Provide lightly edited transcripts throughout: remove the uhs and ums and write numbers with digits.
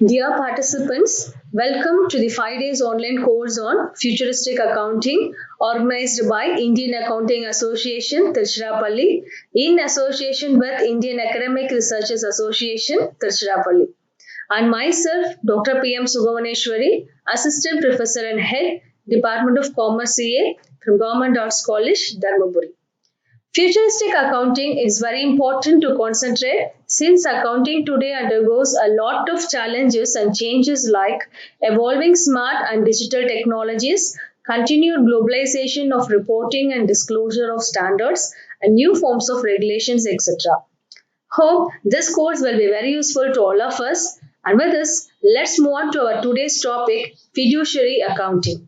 Dear participants, welcome to the 5 days online course on Futuristic Accounting organized by Indian Accounting Association, Tiruchirappalli, in association with Indian Academic Researchers Association, Tiruchirappalli. And myself, Dr. P.M. Subhavaneshwari, Assistant Professor and Head, Department of Commerce CA from Government Arts College, Dharmaburi. Futuristic accounting is very important to concentrate since accounting today undergoes a lot of challenges and changes like evolving smart and digital technologies, continued globalization of reporting and disclosure of standards, and new forms of regulations, etc. Hope this course will be very useful to all of us. And with this, let's move on to our today's topic, fiduciary accounting.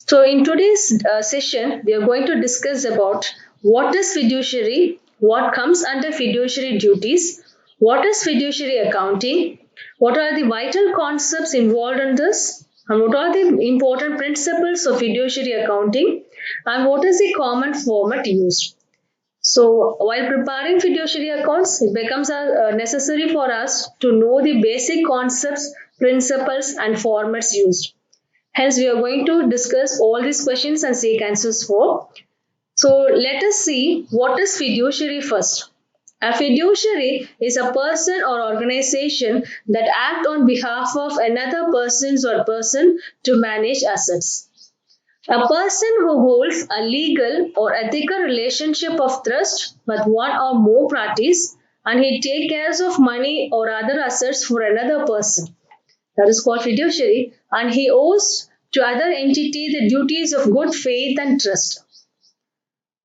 So in today's session, we are going to discuss about what is fiduciary, what comes under fiduciary duties, what is fiduciary accounting, what are the vital concepts involved in this, and what are the important principles of fiduciary accounting, and what is the common format used. So while preparing fiduciary accounts, it becomes necessary for us to know the basic concepts, principles, and formats used. Hence, we are going to discuss all these questions and seek answers for. So, let us see what is fiduciary first. A fiduciary is a person or organization that act on behalf of another person to manage assets. A person who holds a legal or ethical relationship of trust with one or more parties and he takes care of money or other assets for another person. That is called fiduciary, and he owes to other entity the duties of good faith and trust.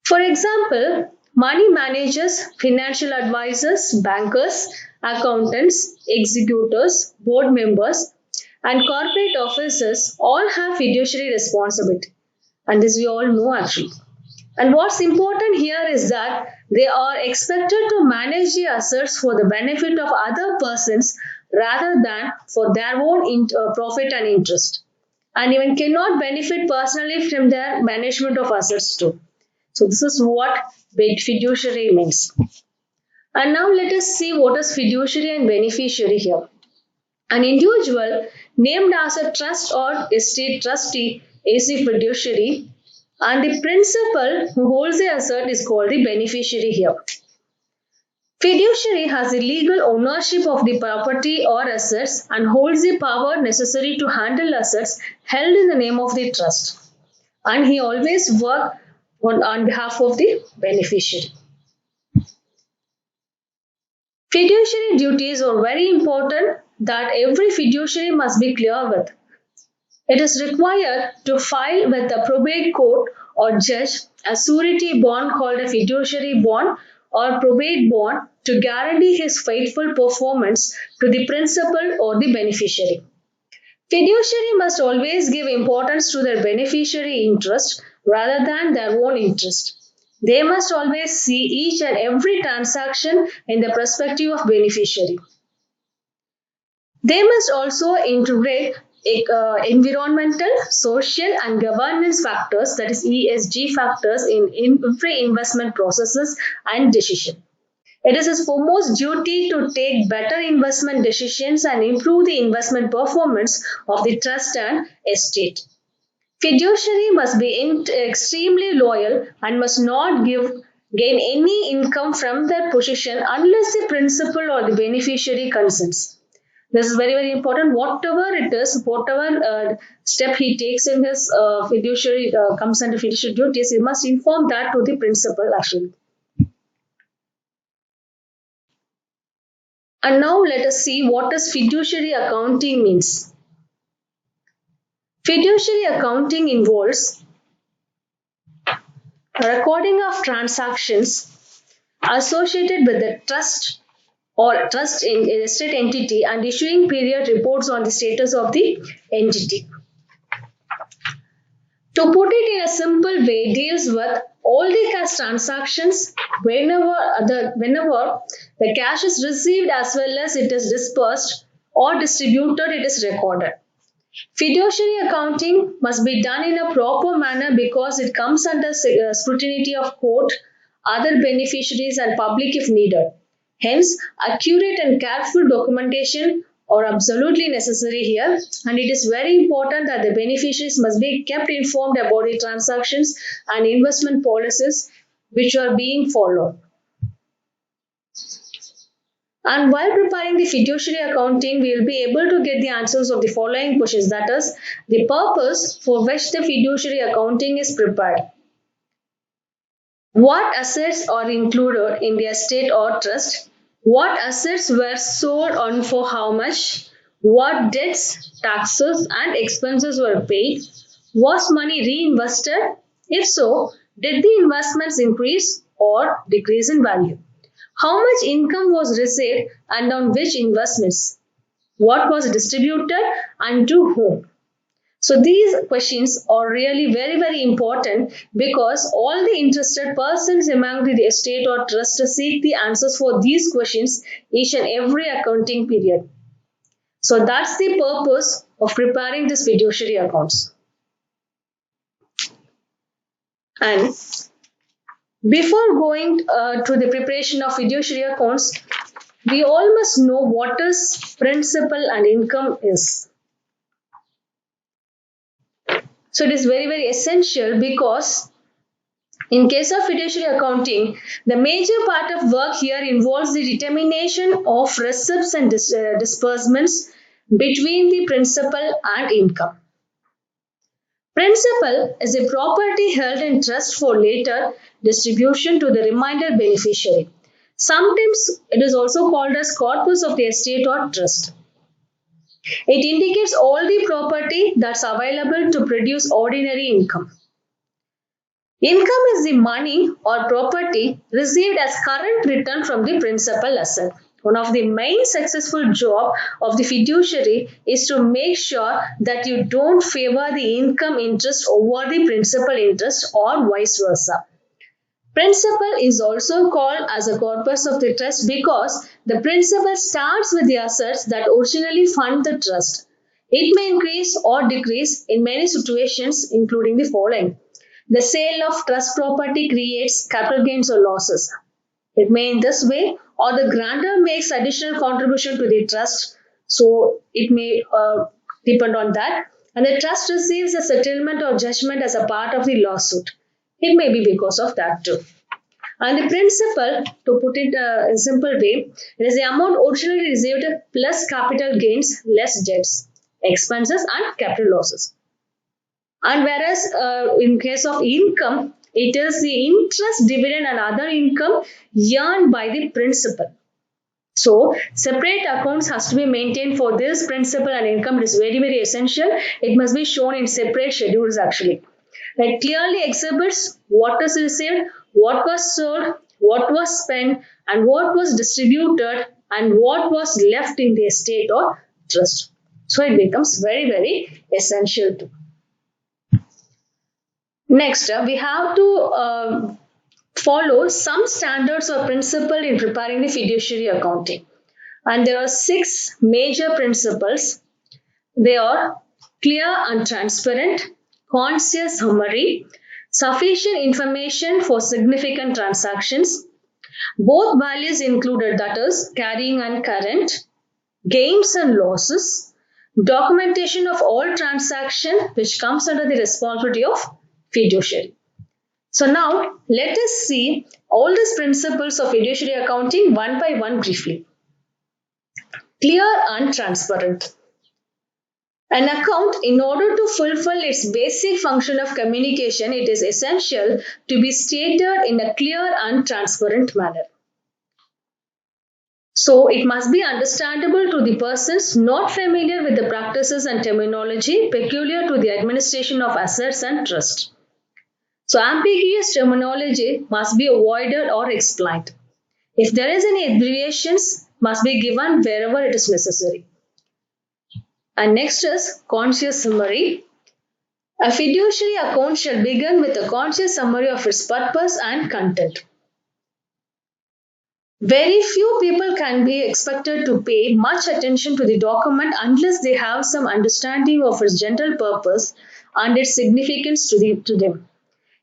For example, money managers, financial advisors, bankers, accountants, executors, board members, and corporate officers all have fiduciary responsibility. And this we all know actually. And what's important here is that they are expected to manage the assets for the benefit of other persons rather than for their own profit and interest, and even cannot benefit personally from their management of assets too. So this is what fiduciary means. And now let us see what is fiduciary and beneficiary here. An individual named as a trust or estate trustee is the fiduciary, and the principal who holds the asset is called the beneficiary here. Fiduciary has the legal ownership of the property or assets and holds the power necessary to handle assets held in the name of the trust. And he always works on behalf of the beneficiary. Fiduciary duties are very important that every fiduciary must be clear with. It is required to file with the probate court or judge a surety bond called a fiduciary bond or probate bond to guarantee his faithful performance to the principal or the beneficiary. Fiduciary must always give importance to their beneficiary interest rather than their own interest. They must always see each and every transaction in the perspective of beneficiary. They must also integrate environmental, social and governance factors, that is ESG factors in every investment processes and decision. It is his foremost duty to take better investment decisions and improve the investment performance of the trust and estate. Fiduciary must be extremely loyal and must not gain any income from their position unless the principal or the beneficiary consents. This is very, very important. Whatever it is, whatever step he takes in his fiduciary comes under fiduciary duties, he must inform that to the principal actually. And now let us see what does fiduciary accounting means. Fiduciary accounting involves a recording of transactions associated with the trust or trust in estate entity and issuing period reports on the status of the entity. To put it in a simple way, deals with all the cash transactions whenever the cash is received as well as it is dispersed or distributed, it is recorded. Fiduciary accounting must be done in a proper manner because it comes under scrutiny of court, other beneficiaries and public if needed. Hence, accurate and careful documentation are absolutely necessary here, and it is very important that the beneficiaries must be kept informed about the transactions and investment policies which are being followed. And while preparing the fiduciary accounting, we will be able to get the answers of the following questions, that is, the purpose for which the fiduciary accounting is prepared. What assets are included in the estate or trust? What assets were sold and for how much? What debts, taxes and expenses were paid? Was money reinvested? If so, did the investments increase or decrease in value? How much income was received and on which investments? What was distributed and to whom? So these questions are really very important because all the interested persons among the estate or trust seek the answers for these questions each and every accounting period. So that's the purpose of preparing this fiduciary accounts. And before going to the preparation of fiduciary accounts, we all must know what is principal and income is. So it is very essential because in case of fiduciary accounting, the major part of work here involves the determination of receipts and disbursements between the principal and income. Principal is a property held in trust for later distribution to the remainder beneficiary. Sometimes it is also called as corpus of the estate or trust. It indicates all the property that's available to produce ordinary income. Income is the money or property received as current return from the principal asset. One of the main successful job of the fiduciary is to make sure that you don't favor the income interest over the principal interest or vice versa. Principal is also called as a corpus of the trust because the principal starts with the assets that originally fund the trust. It may increase or decrease in many situations, including the following. The sale of trust property creates capital gains or losses. It may in this way, or the grantor makes additional contribution to the trust, so it may depend on that. And the trust receives a settlement or judgment as a part of the lawsuit. It may be because of that too. And the principal, to put it in a simple way, it is the amount originally received plus capital gains less debts, expenses and capital losses. And whereas in case of income, it is the interest, dividend and other income earned by the principal. So, separate accounts has to be maintained for this principal and income. It is very essential. It must be shown in separate schedules actually. It clearly exhibits what is received, what was sold, what was spent and what was distributed and what was left in the estate or trust. So, it becomes very essential too. Next, we have to follow some standards or principle in preparing the fiduciary accounting. And there are 6 major principles. They are clear and transparent, conscious summary, sufficient information for significant transactions, both values included, that is carrying and current, gains and losses, documentation of all transaction which comes under the responsibility of fiduciary. So now let us see all these principles of fiduciary accounting one by one briefly. Clear and transparent. An account, in order to fulfill its basic function of communication, it is essential to be stated in a clear and transparent manner. So it must be understandable to the persons not familiar with the practices and terminology peculiar to the administration of assets and trust. So ambiguous terminology must be avoided or explained. If there is any abbreviations, must be given wherever it is necessary. And next is conscious summary. A fiduciary account shall begin with a conscious summary of its purpose and content. Very few people can be expected to pay much attention to the document unless they have some understanding of its general purpose and its significance to them.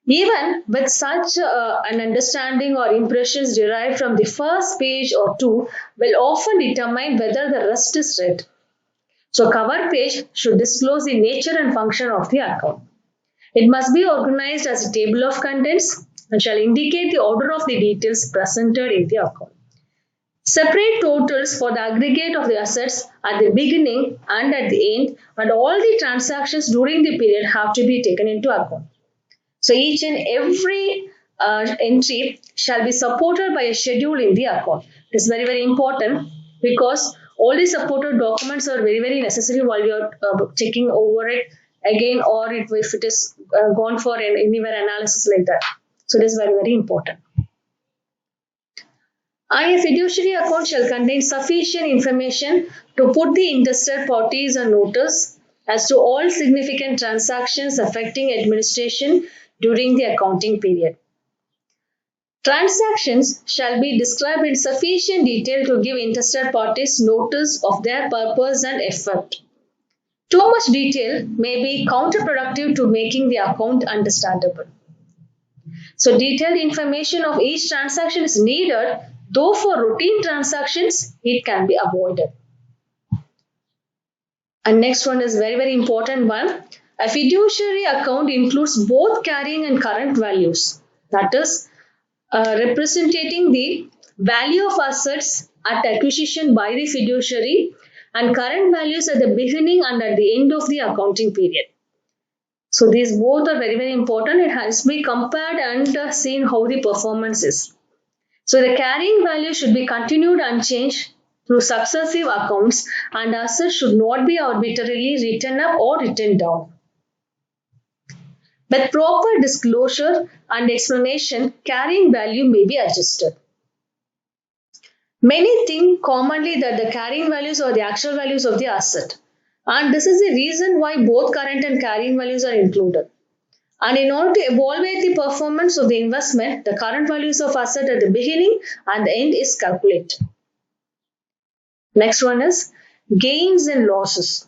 Even with such an understanding or impressions derived from the first page or two will often determine whether the rest is read. So cover page should disclose the nature and function of the account. It must be organized as a table of contents and shall indicate the order of the details presented in the account. Separate totals for the aggregate of the assets at the beginning and at the end, and all the transactions during the period have to be taken into account. So each and every entry shall be supported by a schedule in the account. It is very, very important because all the supported documents are very, very necessary while you are checking over it again, or if it is gone for an anywhere analysis like that. So it is very, very important. A fiduciary account shall contain sufficient information to put the interested parties on notice as to all significant transactions affecting administration during the accounting period. Transactions shall be described in sufficient detail to give interested parties notice of their purpose and effect. Too much detail may be counterproductive to making the account understandable. So detailed information of each transaction is needed, though for routine transactions, it can be avoided. And next one is very, very important one. A fiduciary account includes both carrying and current values. That is, representing the value of assets at acquisition by the fiduciary and current values at the beginning and at the end of the accounting period. So these both are very, very important. It has to be compared and seen how the performance is. So the carrying value should be continued unchanged through successive accounts, and assets should not be arbitrarily written up or written down. With proper disclosure and explanation, carrying value may be adjusted. Many think commonly that the carrying values are the actual values of the asset, and this is the reason why both current and carrying values are included. And in order to evaluate the performance of the investment, the current values of asset at the beginning and the end is calculated. Next one is gains and losses.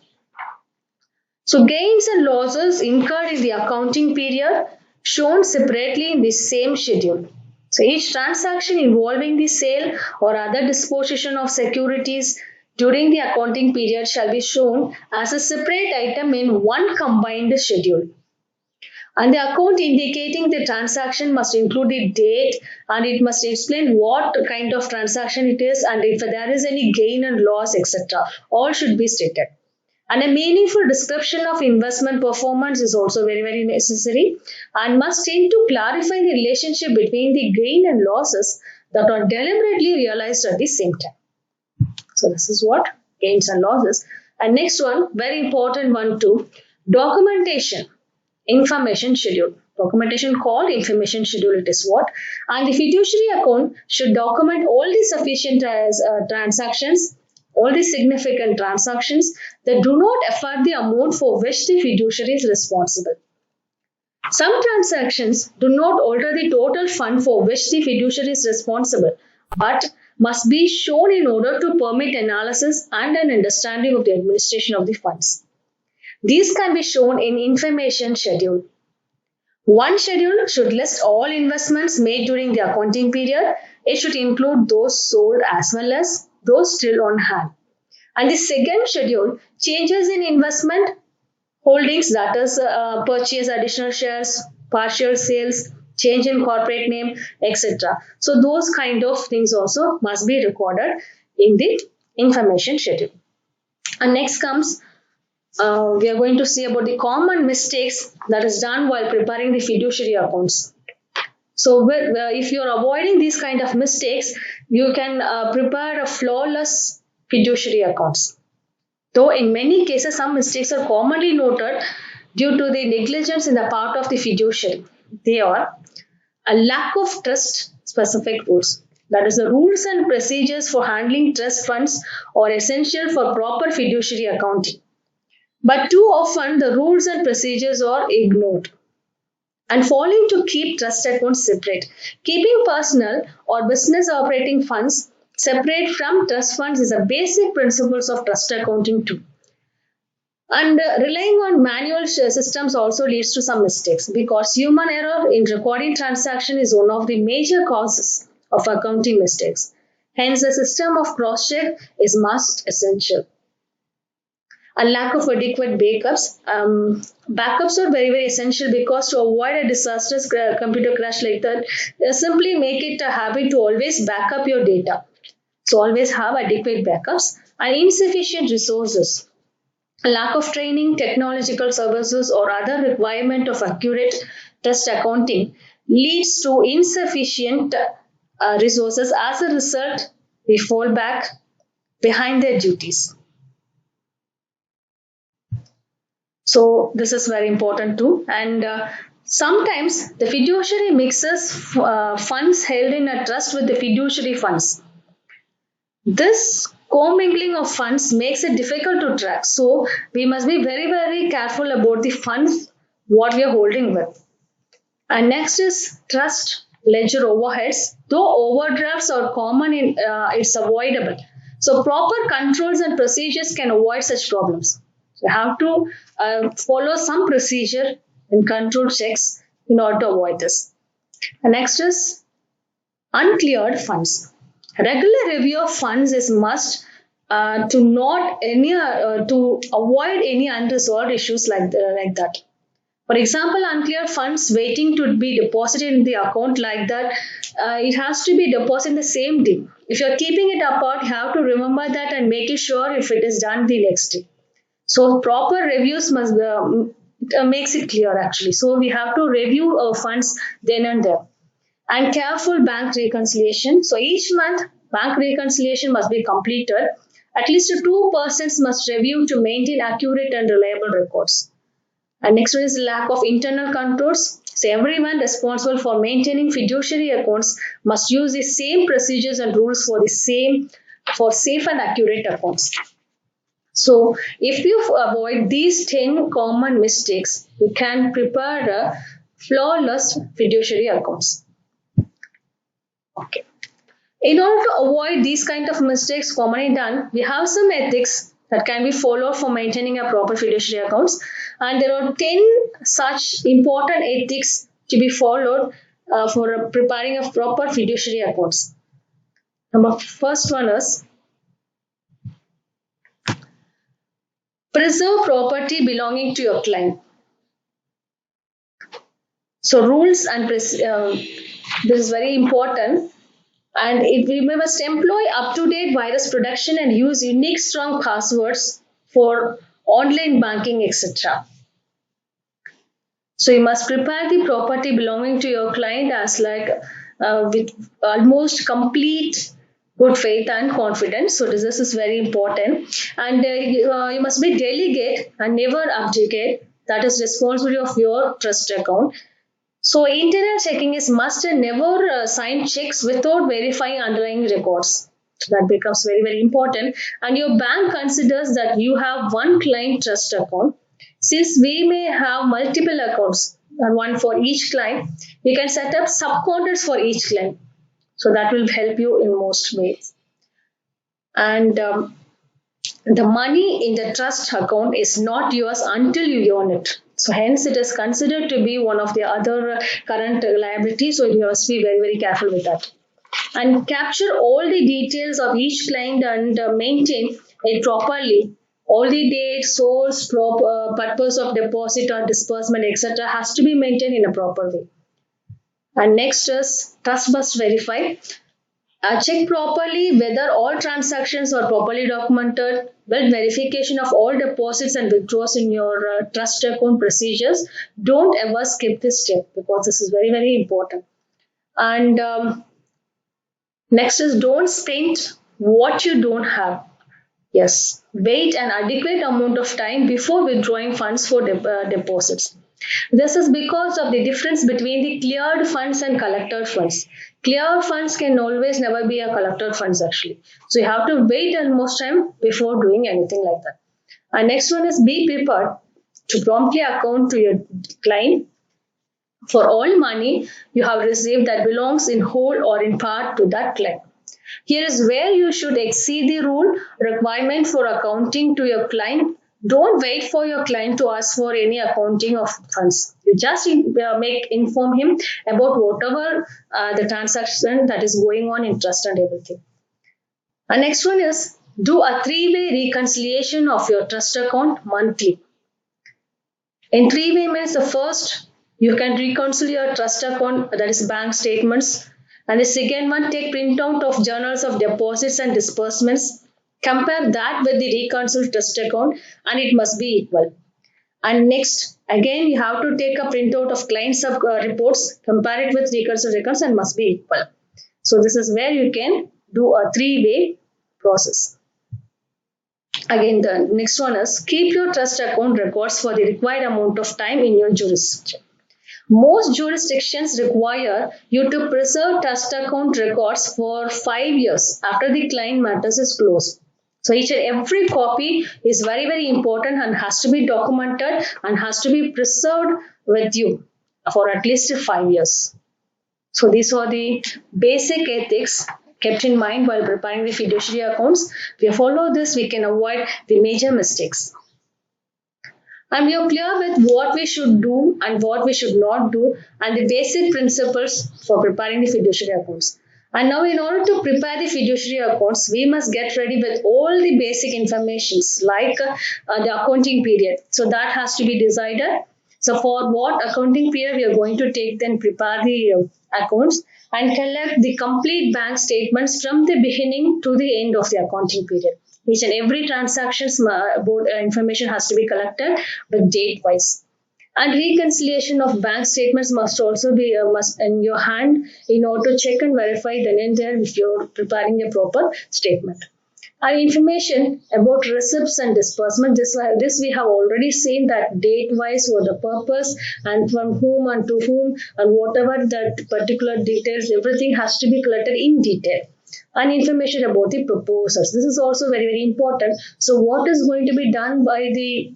So gains and losses incurred in the accounting period shown separately in the same schedule. So each transaction involving the sale or other disposition of securities during the accounting period shall be shown as a separate item in one combined schedule. And the account indicating the transaction must include the date, and it must explain what kind of transaction it is and if there is any gain and loss, etc. All should be stated. And a meaningful description of investment performance is also very, very necessary and must tend to clarify the relationship between the gain and losses that are deliberately realized at the same time. So this is what gains and losses. And next one, very important one too, documentation. Information schedule. Documentation called information schedule, it is what? And the fiduciary account should document all the sufficient transactions, all the significant transactions that do not affect the amount for which the fiduciary is responsible. Some transactions do not alter the total fund for which the fiduciary is responsible, but must be shown in order to permit analysis and an understanding of the administration of the funds. These can be shown in information schedule. One schedule should list all investments made during the accounting period. It should include those sold as well as those still on hand. And the second schedule, changes in investment holdings, that is purchase additional shares, partial sales, change in corporate name, etc. So those kind of things also must be recorded in the information schedule. And next comes we are going to see about the common mistakes that is done while preparing the fiduciary accounts. So if you are avoiding these kind of mistakes, you can prepare a flawless fiduciary accounts. Though in many cases, some mistakes are commonly noted due to the negligence in the part of the fiduciary. They are a lack of trust specific rules. That is, the rules and procedures for handling trust funds are essential for proper fiduciary accounting. But too often the rules and procedures are ignored. And failing to keep trust accounts separate. Keeping personal or business operating funds separate from trust funds is a basic principles of trust accounting too. And relying on manual systems also leads to some mistakes because human error in recording transaction is one of the major causes of accounting mistakes. Hence, a system of cross-check is must essential. A lack of adequate backups. Backups are very, very essential because to avoid a disastrous computer crash like that, simply make it a habit to always back up your data. So always have adequate backups and insufficient resources. A lack of training, technological services, or other requirement of accurate trust accounting leads to insufficient resources. As a result, we fall back behind their duties. So this is very important too. And sometimes the fiduciary mixes funds held in a trust with the fiduciary funds. This commingling of funds makes it difficult to track. So we must be very, very careful about the funds what we are holding with. And next is trust ledger overheads. Though overdrafts are common, it's avoidable. So proper controls and procedures can avoid such problems. So you have to follow some procedure in control checks in order to avoid this. And next is uncleared funds. Regular review of funds is must to avoid any unresolved issues like that. For example, uncleared funds waiting to be deposited in the account like that, it has to be deposited the same day. If you are keeping it apart, you have to remember that and make it sure if it is done the next day. So proper reviews must makes it clear actually. So we have to review our funds then and there. And careful bank reconciliation. So each month, bank reconciliation must be completed. At least two persons must review to maintain accurate and reliable records. And next one is lack of internal controls. So everyone responsible for maintaining fiduciary accounts must use the same procedures and rules for safe and accurate accounts. So if you avoid these 10 common mistakes, you can prepare a flawless fiduciary accounts. Okay. In order to avoid these kind of mistakes commonly done, we have some ethics that can be followed for maintaining a proper fiduciary accounts. And there are 10 such important ethics to be followed for preparing a proper fiduciary accounts. First one is preserve property belonging to your client. So rules and this is very important. And we must employ up-to-date virus protection and use unique strong passwords for online banking, etc. So you must prepare the property belonging to your client as with almost complete good faith and confidence. So this is very important. And you must be delegate and never abdicate. That is responsibility of your trust account. So internal checking is must and never sign checks without verifying underlying records. So that becomes very, very important. And your bank considers that you have one client trust account. Since we may have multiple accounts and one for each client, you can set up subcounts for each client. So that will help you in most ways. And the money in the trust account is not yours until you earn it. So hence it is considered to be one of the other current liabilities. So you must be very, very careful with that. And capture all the details of each client and maintain it properly. All the dates, source, purpose of deposit or disbursement, etc. has to be maintained in a proper way. And next is trust must verify. Check properly whether all transactions are properly documented. Well, verification of all deposits and withdrawals in your trust account procedures. Don't ever skip this step because this is very, very important. And next is don't spend what you don't have. Yes, wait an adequate amount of time before withdrawing funds for deposits. This is because of the difference between the cleared funds and collected funds. Cleared funds can always never be a collected funds actually. So you have to wait almost time before doing anything like that. And next one is be prepared to promptly account to your client for all money you have received that belongs in whole or in part to that client. Here is where you should exceed the rule requirement for accounting to your client Don't wait for your client to ask for any accounting of funds. You just inform him about whatever the transaction that is going on in trust and everything. And next one is do a three-way reconciliation of your trust account monthly. In three-way means the first, you can reconcile your trust account, that is bank statements. And the second one, take printout of journals of deposits and disbursements. Compare that with the reconciled trust account and it must be equal. And next, again, you have to take a printout of client sub reports, compare it with reconciled records and must be equal. So this is where you can do a three-way process. Again, the next one is keep your trust account records for the required amount of time in your jurisdiction. Most jurisdictions require you to preserve trust account records for 5 years after the client matters is closed. So each and every copy is very, very important and has to be documented and has to be preserved with you for at least 5 years. So these are the basic ethics kept in mind while preparing the fiduciary accounts. If we follow this, we can avoid the major mistakes. And we are clear with what we should do and what we should not do and the basic principles for preparing the fiduciary accounts. And now in order to prepare the fiduciary accounts, we must get ready with all the basic informations like the accounting period. So that has to be decided. So for what accounting period we are going to take, then prepare the accounts and collect the complete bank statements from the beginning to the end of the accounting period. Each and every transactions about information has to be collected with date wise. And reconciliation of bank statements must also be must in your hand in order to check and verify then and there if you're preparing a proper statement. And information about receipts and disbursement, this we have already seen that date wise for the purpose and from whom and to whom and whatever that particular details, everything has to be collected in detail. And information about the proposals. This is also very, very important. So what is going to be done by the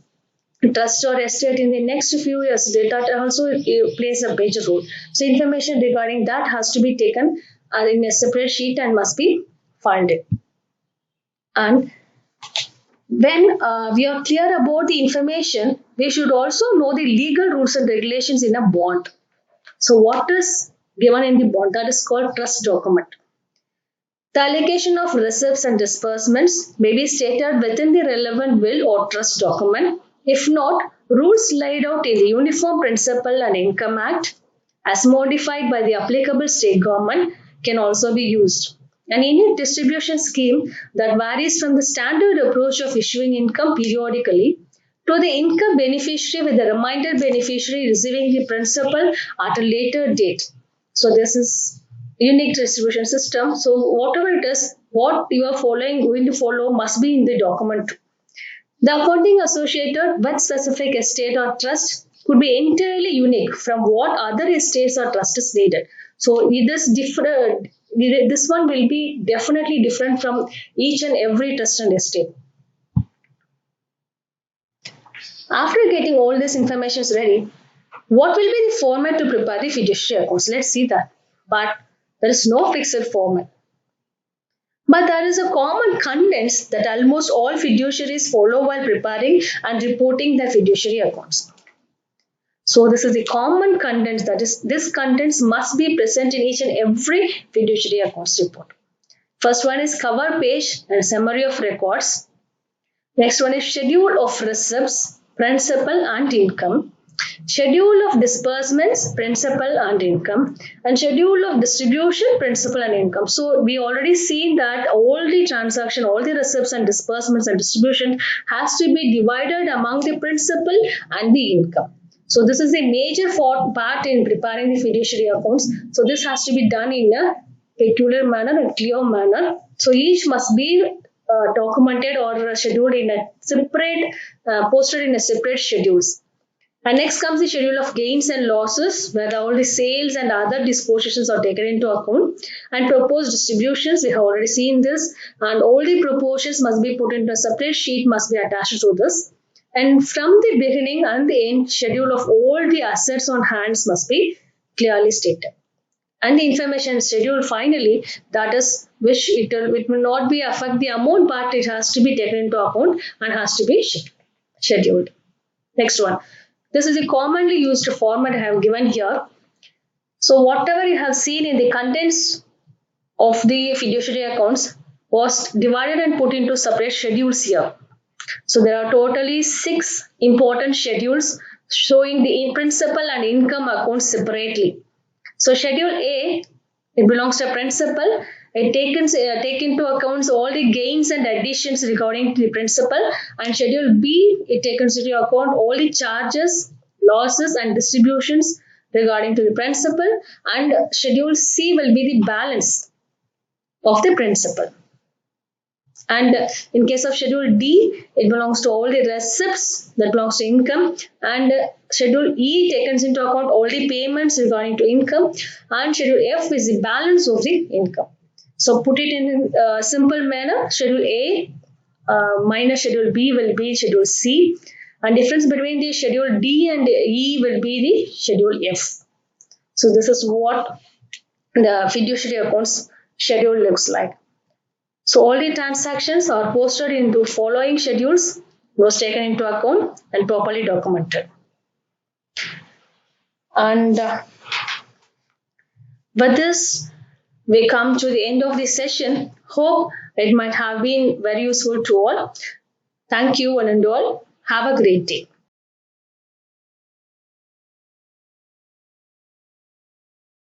trust or estate in the next few years, that also plays a major role. So information regarding that has to be taken in a separate sheet and must be filed in. And when we are clear about the information, we should also know the legal rules and regulations in a bond. So what is given in the bond? That is called trust document. The allocation of receipts and disbursements may be stated within the relevant will or trust document. If not, rules laid out in the Uniform Principal and Income Act as modified by the applicable state government can also be used. And any distribution scheme that varies from the standard approach of issuing income periodically to the income beneficiary with the remainder beneficiary receiving the principal at a later date. So this is unique distribution system. So whatever it is, what you are going to follow must be in the document. The accounting associated with specific estate or trust could be entirely unique from what other estates or trust is needed. So this one will be definitely different from each and every trust and estate. After getting all this information ready, what will be the format to prepare the fiduciary accounts? Let's see that. But there is no fixed format. But there is a common contents that almost all fiduciaries follow while preparing and reporting their fiduciary accounts. So this is the common contents, that is, this contents must be present in each and every fiduciary accounts report. First one is cover page and summary of records. Next one is schedule of receipts, principal and income. Schedule of disbursements, principal and income, and schedule of distribution, principal and income. So we already seen that all the transaction, all the receipts and disbursements and distribution has to be divided among the principal and the income. So this is a major part in preparing the fiduciary accounts. So this has to be done in a peculiar manner and clear manner. So each must be documented or scheduled in a separate, posted in a separate schedules. And next comes the schedule of gains and losses, where all the sales and other dispositions are taken into account. And proposed distributions, we have already seen this. And all the proportions must be put into a separate sheet, must be attached to this. And from the beginning and the end, schedule of all the assets on hands must be clearly stated. And the information schedule finally, that is which it will not be affect the amount, but it has to be taken into account and has to be scheduled. scheduled. Next one. This is a commonly used format I have given here. So whatever you have seen in the contents of the fiduciary accounts was divided and put into separate schedules here. So there are totally 6 important schedules showing the in principal and income accounts separately. So schedule A, it belongs to principal. It take into account all the gains and additions regarding to the principal, and schedule B, it takes into account all the charges, losses and distributions regarding to the principal, and schedule C will be the balance of the principal. And in case of schedule D, it belongs to all the receipts that belongs to income, and schedule E takes into account all the payments regarding to income, and schedule F is the balance of the income. So put it in a simple manner, schedule A minus schedule B will be schedule C, and difference between the schedule D and E will be the schedule F. So this is what the fiduciary accounts schedule looks like. So all the transactions are posted into following schedules, was taken into account and properly documented. And with this, we come to the end of this session. Hope it might have been very useful to all. Thank you one and all. Have a great day.